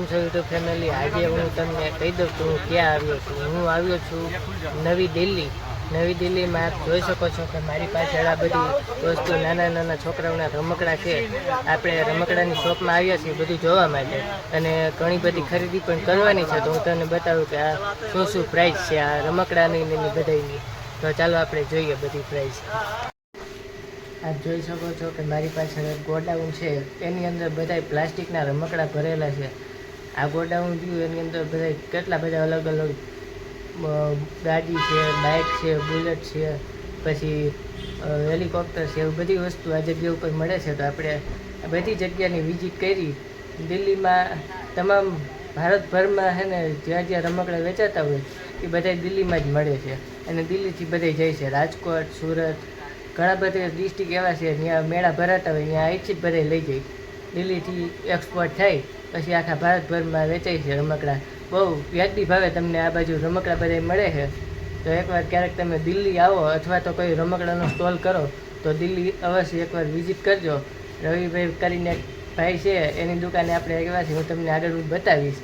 કેમ છો YouTube family? આજે હું તમને કહી દઉં કે હું ક્યાં આવ્યો છું. હું આવ્યો છું નવી દિલ્હી. નવી દિલ્હીમાં આપ જોઈ શકો છો કે મારી પાછળ આ બધી વસ્તુ નાના નાના છોકરાઓના રમકડા છે. આપણે રમકડાની શોપમાં આવ્યા છીએ બધું જોવા માટે, અને ઘણી બધી ખરીદી પણ કરવાની છે. તો હું તમને બતાવું કે આ શું પ્રાઇસ છે આ રમકડાની ને બધાની. તો ચાલો આપણે જોઈએ બધી પ્રાઇસ. આપ જોઈ શકો છો કે મારી પાછળ એક ગોડાઉન છે, એની અંદર બધા પ્લાસ્ટિકના રમકડા ભરેલા છે. આ ગોડાઉન જોયું એની અંદર બધા કેટલા બધા અલગ અલગ ગાડી છે, બાઇક છે, બુલેટ છે, પછી હેલિકોપ્ટર છે, એવી બધી વસ્તુ આ જગ્યા ઉપર મળે છે. તો આપણે આ બધી જગ્યાની વિઝિટ કરી. દિલ્હીમાં તમામ ભારતભરમાં છે ને જ્યાં જ્યાં રમકડા વેચાતા હોય એ બધા દિલ્હીમાં જ મળે છે, અને દિલ્હીથી બધા જાય છે. રાજકોટ, સુરત, ઘણા બધા ડિસ્ટ્રિક્ટ એવા છે ત્યાં મેળા ભરાતા હોય, ત્યાં અહીંથી જ બધા લઈ જાય. દિલ્હીથી એક્સપોર્ટ થાય પછી આખા ભારતભરમાં વેચાય છે રમકડા. બહુ વ્યાજબી ભાવે તમને આ બાજુ રમકડા બધા મળે છે. તો એકવાર ક્યારેક તમે દિલ્હી આવો અથવા તો કોઈ રમકડાનો સ્ટોલ કરો તો દિલ્હી અવશ્ય એકવાર વિઝિટ કરજો. રવિભાઈ કરીને ભાઈ છે, એની દુકાને આપણે આવ્યા છીએ. હું તમને આગળ બતાવીશ.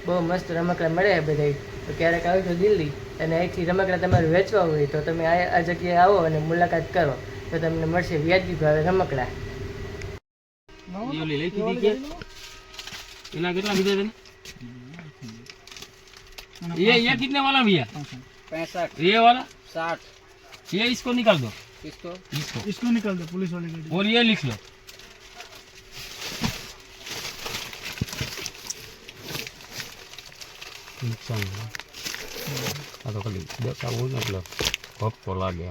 બહુ મસ્ત રમકડા મળે છે બધા. તો ક્યારેક આવજો દિલ્હી અને અહીંથી રમકડા તમારે વેચવા હોય તો તમે આ જગ્યાએ આવો અને મુલાકાત કરો તો તમને મળશે વ્યાજબી ભાવે રમકડા. ये कितने वाला भैया? 65। ये वाला 60। ये इसको निकाल दो, किसको? इसको निकाल दो, पुलिस वाले गाड़ी। और ये लिख लो. नुकसान આ તો ખાલી બતાવું ને એટલે હપ્તો લાગે.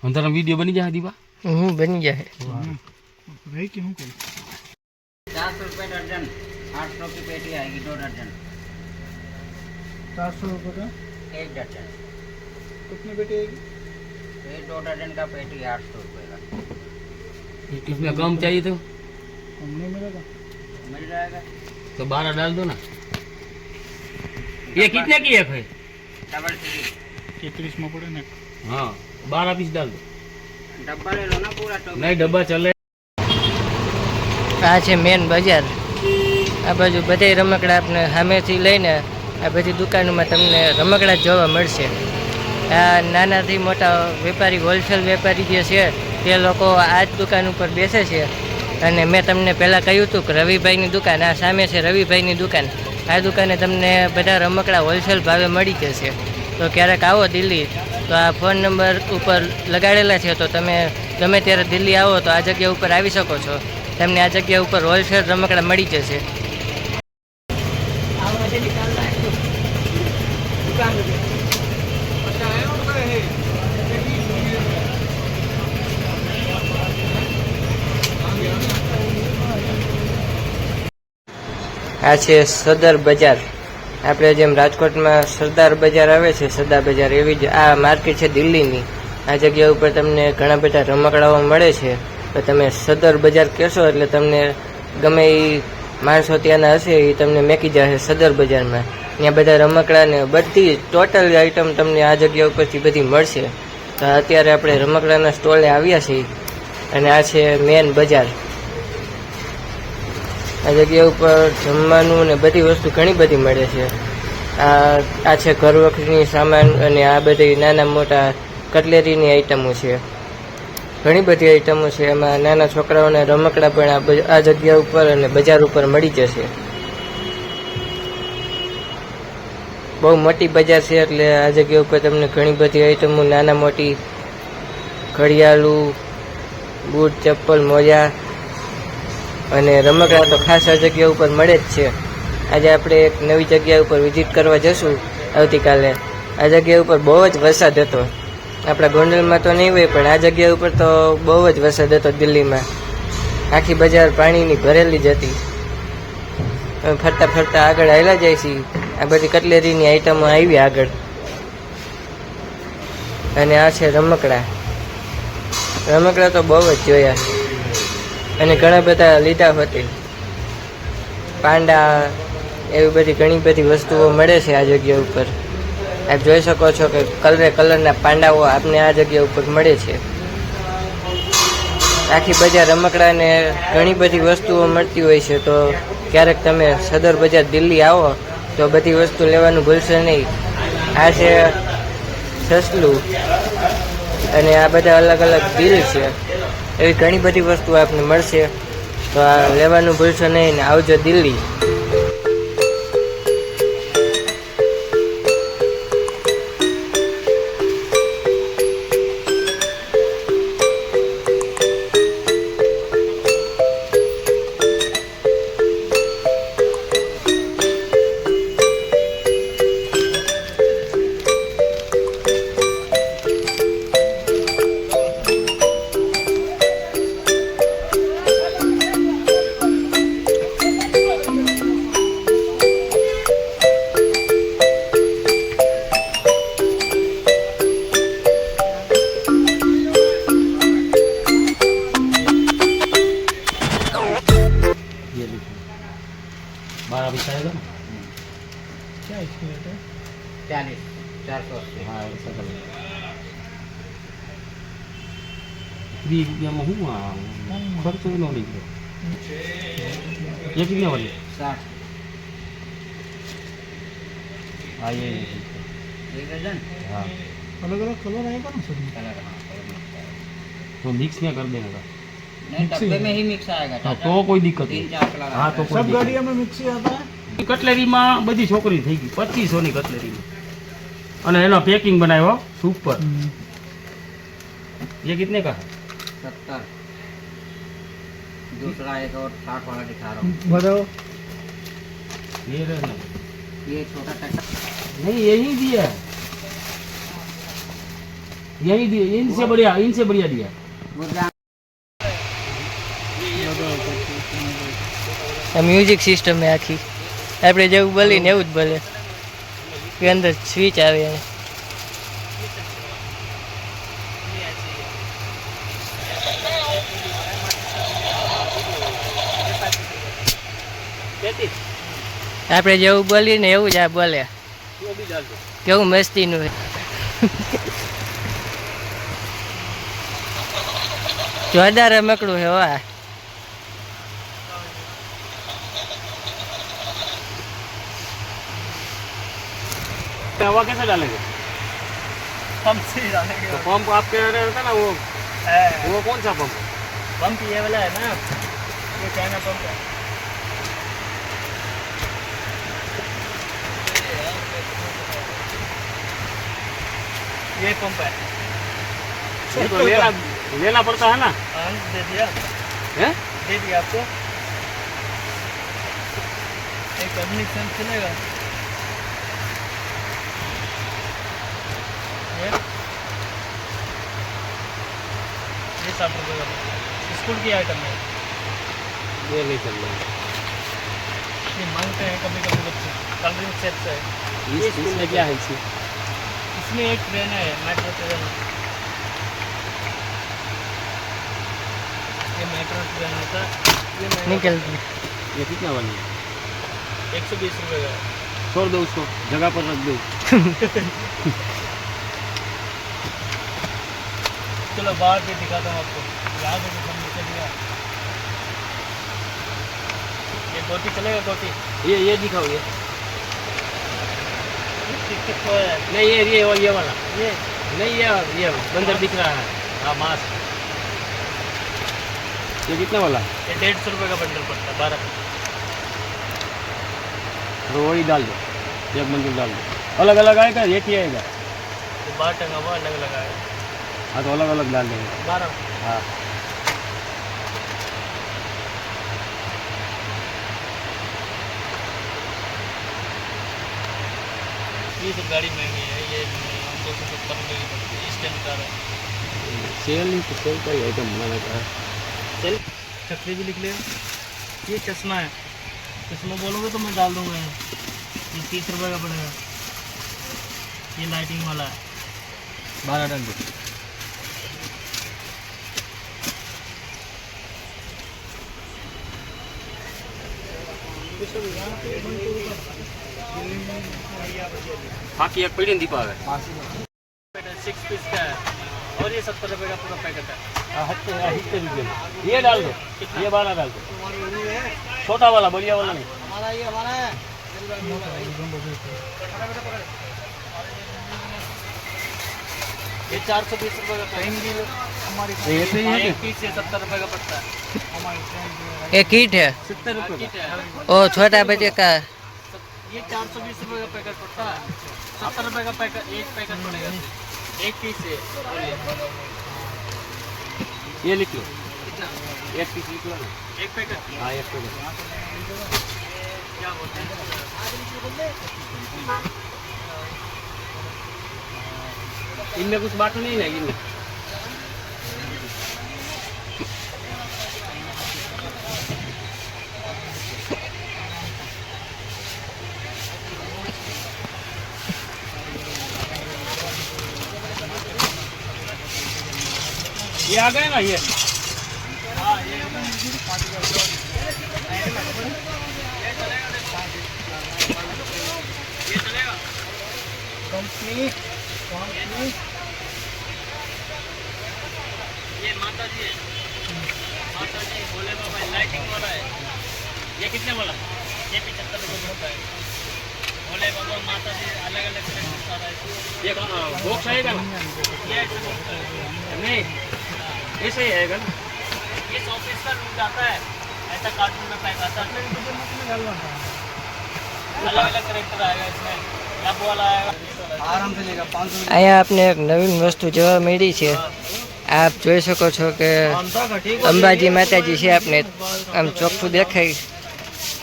અંતર વિડીયો બની જાય દીવા હું બની જાય भाई क्यों करें? 400 रुपये दर्जन, 800 की पेटी आएगी 2 दर्जन। 400 रुपये का 1 दर्जन। कितनी पेटी आएगी? ये 2 दर्जन का पेटी 800 रुपये का इसमें कम चाहिए तो कम नहीं मिलेगा? मिल जाएगा। तो 12 डाल दो ना. ये कितने की है भाई? डबल सीट 33 में पड़े ना। हाँ 12 पीस डाल दो. डब्बा ले लो ना पूरा तो। नहीं डब्बा चले. આ છે મેન બજાર. આ બાજુ બધા રમકડા આપણે સામેથી લઈને આ બધી દુકાનોમાં તમને રમકડા જોવા મળશે. આ નાનાથી મોટા વેપારી, હોલસેલ વેપારી જે છે તે લોકો આ જ દુકાન ઉપર બેસે છે. અને મેં તમને પહેલાં કહ્યું હતું કે રવિભાઈની દુકાન આ સામે છે. રવિભાઈની દુકાન, આ દુકાને તમને બધા રમકડા હોલસેલ ભાવે મળી જશે. તો ક્યારેક આવો દિલ્હી તો આ ફોન નંબર ઉપર લગાડેલા છે, તો તમે ગમે ત્યારે દિલ્હી આવો તો આ જગ્યા ઉપર આવી શકો છો. તમને આ જગ્યા ઉપર હોલસેલ રમકડા મળી જશે. આ છે સદર બજાર. આપણે જેમ રાજકોટમાં સરદાર બજાર આવે છે, સરદાર બજાર, એવી જ આ માર્કેટ છે દિલ્હીની. આ જગ્યા ઉપર તમને ઘણા બધા રમકડાઓ મળે છે. તો તમે સદર બજાર કહેશો એટલે તમને ગમે એ માણસો ત્યાંના હશે એ તમને મેકી જશે સદર બજારમાં. ત્યાં બધા રમકડા ને બધી ટોટલ આઈટમ તમને આ જગ્યા ઉપરથી બધી મળશે. તો અત્યારે આપણે રમકડાના સ્ટોલે આવ્યા છીએ અને આ છે મેન બજાર. આ જગ્યા ઉપર જમવાનું ને બધી વસ્તુ ઘણી બધી મળે છે. આ છે ઘર વખરીની સામાન અને આ બધી નાના મોટા કટલેરીની આઈટમો છે. ઘણી બધી આઈટમો છે. એમાં નાના છોકરાઓને રમકડા પણ આ જગ્યા ઉપર અને બજાર ઉપર મળી જશે. બહુ મોટી બજાર છે એટલે આ જગ્યા ઉપર તમને ઘણી બધી આઈટમો, નાના મોટી ઘડિયાળું, બૂટ, ચપ્પલ, મોજા અને રમકડા તો ખાસ આ જગ્યા ઉપર મળે જ છે. આજે આપણે એક નવી જગ્યા ઉપર વિઝિટ કરવા જશું આવતીકાલે. આ જગ્યા ઉપર બહુ જ વરસાદ હતો. આપણા ગોંડલમાં તો નહીં હોય પણ આ જગ્યા ઉપર તો બહુ જ વરસાદ હતો દિલ્હીમાં. આખી બજાર પાણીની ભરેલી જ હતી. ફરતા ફરતા આગળ હાલ્યા જાય છે. આ બધી કટલેરીની આઈટમો આવી આગળ. અને આ છે રમકડા. રમકડા તો બહુ જ જોયા અને ઘણા બધા લીધા હતી. પાંડા, એવી બધી ઘણી બધી વસ્તુઓ મળે છે આ જગ્યા ઉપર. આપ જોઈ શકો છો કે કલરના પાંડાઓ આપને આ જગ્યા ઉપર મળે છે. આખી બજાર રમકડાને ઘણી બધી વસ્તુઓ મળતી હોય છે. તો ક્યારેક તમે સદર બજાર દિલ્હી આવો તો બધી વસ્તુ લેવાનું ભૂલશો નહીં. આ છે સસલું અને આ બધા અલગ અલગ દિલ છે. એવી ઘણી બધી વસ્તુ આપને મળશે. તો આ લેવાનું ભૂલશો નહીં ને આવજો દિલ્હી. ये लिखो 12 पैसा आएगा ना? क्या इसकी रेट है? 40 480 हाँ ऐसा कर फ्री रुपया में हूँ खर्च नो निकलो ये कितने वाली 60 हाँ ये एक डजन हाँ अलग अलग कलर आएगा ना सभी? कलर तो मिक्स में कर देने का नहीं डब्बे में ही मिक्स आएगा हाँ तो कोई दिक्कत 3 नहीं 4 कलर हाँ तो कोई सब दिक्कत गाड़ियों में मिक्सी आता है? नहीं। कटलेरीમાં બધી છોકરી થઈ ગઈ 2500 ની કટલેરીમાં અને એનો પેકિંગ બનાવ્યો સુપર ये कितने का है 70 दूसरा एक और 60 वाला दिखा रहा हूँ बताओ. ये रहना ये छोटा ट्रैक्टर नहीं यही दिया है यही दिया इनसे बढ़िया दिया गुजरात આ મ્યુઝિક સિસ્ટમ છે આખી. આપણે જેવું બોલીએ ને એવું જ બોલે. કે અંદર સ્વિચ આવે એને. આપણે જેવું બોલીએ ને એવું જ આ બોલે. કેવું મસ્તીનું છે. જોરદાર રમકડું છે વાહ. हवा कैसे डालेंगे पंप से ही डालेंगे. तो पंप आपके रहता ना वो कौन सा पंप है पंप ये वाला है ना, ये चाइना पंप है. ये पंप है. ये तो लेना पड़ता है ना हाँ, दे दिया है दे दिया आपको. एक कम्युनिकेशन चलेगा. ये 60 रुपये का स्कूल की आइटम है. ये नहीं चल रहा ये मांगते हैं कभी कभी बच्चे. कलरिंग सेट है. इसमें क्या है इसी इसमें एक ट्रेन है मेट्रो ट्रेन. ये मेट्रो ट्रेन होता है. ये નીકળતી ये कितना वाली है 120 रुपये का. छोड़ दो उसको जगह पर रख दो चलो बाहर भी दिखाता हूँ आपको. यहाँ से सब नीचे दिया. ये गोटी चलेगा गोटी. ये दिखाओ ये टिक तो है. नहीं ये वाला ये नहीं ये बंदर दिख रहा है हाँ मास्क ये कितना वाला है ये 150 रुपये का बंडल पड़ता है 12 का. तो वही डाल दो एक बंदूक डाल दो अलग अलग आएगा एक ही आएगा ये बाहर टंगा हुआ अलग अलग आएगा. हाँ तो अलग अलग डाल देंगे 12. हाँ ये सब गाड़ी महंगी है. ये हमको 270 रुपये की पड़ती है. स्टैंड कार है. सेल नहीं तो सेल का ही आइटम बनाना का है चल चक्री भी लिख ले. ये चश्मा है. चश्मा बोलोगे तो मैं डाल दूंगा यहाँ. ये 30 रुपये का पड़ेगा. ये लाइटिंग वाला है. 12 डाल दो बाकी एक पीढ़ी दीपा है 6 पीस का है. और ये 70 रुपये का पूरा पैकेट है। 70 रुपये में ये डाल दो, ये 12 डाल दो, छोटा वाला बढ़िया वाला नहीं। ये 420 रुपये का पैकेट ये तो ये एक पीस ये 70 रुपये का पड़ता है। ये किट है 70 रुपये किट है। ओ छोटा बच्चे का ये 420 रुपये का पैकेट पड़ता है। 70 रुपये का पैकेट एक पैकेट पड़ेगा, एक पीस है। ये लिख लो, कितना? एक पीस लिख लो ना। एक पैकेट हाँ एक पैकेट। क्या बोलते हैं? इनमें कुछ बात नहीं है इनमें। ये आ गए ना ये। हाँ ये चलेगा। कंपनी ये माता जी है, माता जी भोले बाबा लाइटिंग वाला है। ये कितने वाला? ये 75 रुपये पड़ता है। भोले बाबा माता जी अलग अलग सारा है। ये बॉक्स आएगा ना? ये ऐसे box है। नहीं ऐसे ही आएगा ना। ये 100 पीस का लूट आता है, ऐसा कार्टून में पैक आता है। अलग अलग करेक्टर आएगा इसमें, अब वाला आएगा आराम से लेगा 500। અહીંયા આપને એક નવીન વસ્તુ જોવા મળી છે। આપ જોઈ શકો છો કે અંબાજી માતાજી છે, આપને આમ ચોખ્ખું દેખાય।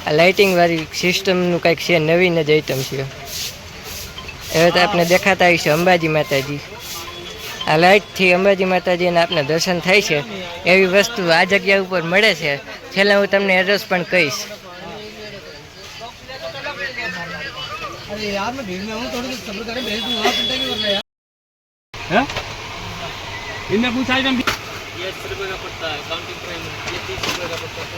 આ લાઇટિંગ વાળી સિસ્ટમનું કંઈક છે, નવીન જ આઈટમ છે। હવે તો આપને દેખાતા હશે અંબાજી માતાજી। આ લાઇટથી અંબાજી માતાજીના આપને દર્શન થાય છે। એવી વસ્તુ આ જગ્યા ઉપર મળે છે। છેલ્લે હું તમને એડ્રેસ પણ કહીશ। अरे यार मैं भीड़ में हूँ, थोड़ी सब्र करें, भेज दूंगा। चिंता क्यों कर रहे हैं? है? इनमें कुछ आइटम भी। ये 80 रुपये का पड़ता है काउंटिंग प्राइस। ये 30 रुपये का पड़ता है।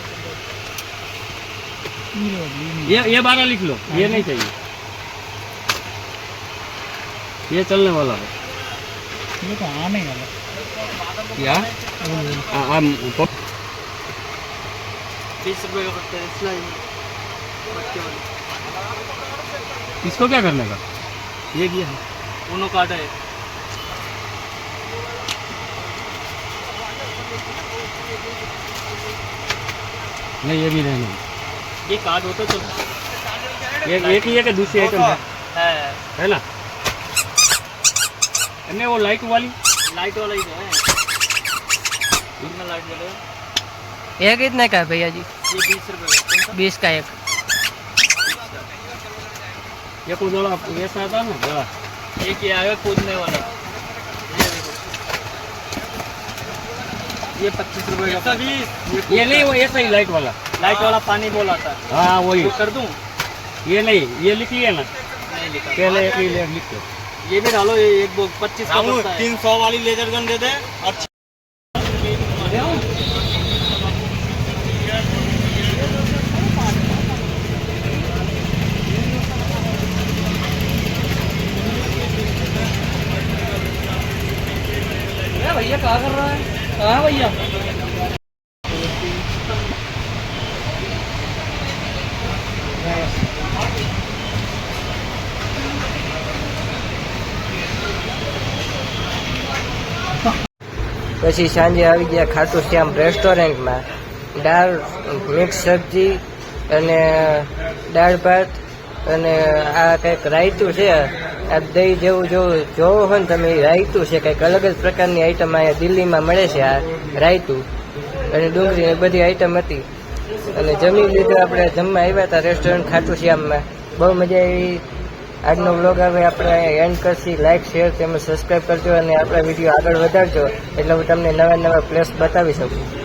ये 12 लिख लो, ये नहीं चाहिए, ये चलने वाला है। ये तो आने वाला क्या? 30 रुपये का पड़ता है। स्लाइड बच्चे वाले इसको क्या करने का? ये भी है, उनो कार्ड है। नहीं ये भी नहीं, ये कार्ड होता तो ये एक ही है कि दूसरी आइटम है ना? नहीं वो लाइट वाली, लाइट वाला ही तो है। इनमें लाइट जलेगा। ये कितने का है भैया जी? ये 20 रुपये का। 20 का एक। ये कुछ बड़ा ऐसा आता है ना बड़ा। एक ये आएगा कूदने वाला, ये देखो, ये 25 रुपये का। ये नहीं वो ऐसा ही लाइट वाला पानी बोल आता है। हाँ वही। वो कर दूं? ये नहीं, ये लिख लिया ना, नहीं लिखा। पहले एक ही लिख लो। ये भी डालो, ये एक 25 का पड़ता है। 300 वाली लेजर गन दे दे। अच्छा भैया क्या कर रहा है? कहाँ भैया? પછી સાંજે આવી ગયા ખાટુ શ્યામ રેસ્ટોરન્ટમાં। દાળ મિક્સ સબ્જી અને દાળ ભાત અને આ કંઈક રાયતું છે। આ દહીં જેવું જોવો હોય ને તમે, એ રાયતું છે, કંઈક અલગ જ પ્રકારની આઈટમ અહીંયા દિલ્હીમાં મળે છે। આ રાયતું અને ડુંગળી એ બધી આઈટમ હતી। અને જમી લીધું, આપણે જમવા આવ્યા હતા રેસ્ટોરન્ટ ખાટુ શ્યામમાં। બહુ મજા આવી। આજનો વ્લોગ હવે આપણે એન્ડ કરશી। લાઇક શેર તેમજ સબસ્ક્રાઈબ કરજો અને આપણા વિડીયો આગળ વધારજો, એટલે હું તમને નવા નવા પ્લેસ બતાવી શકું।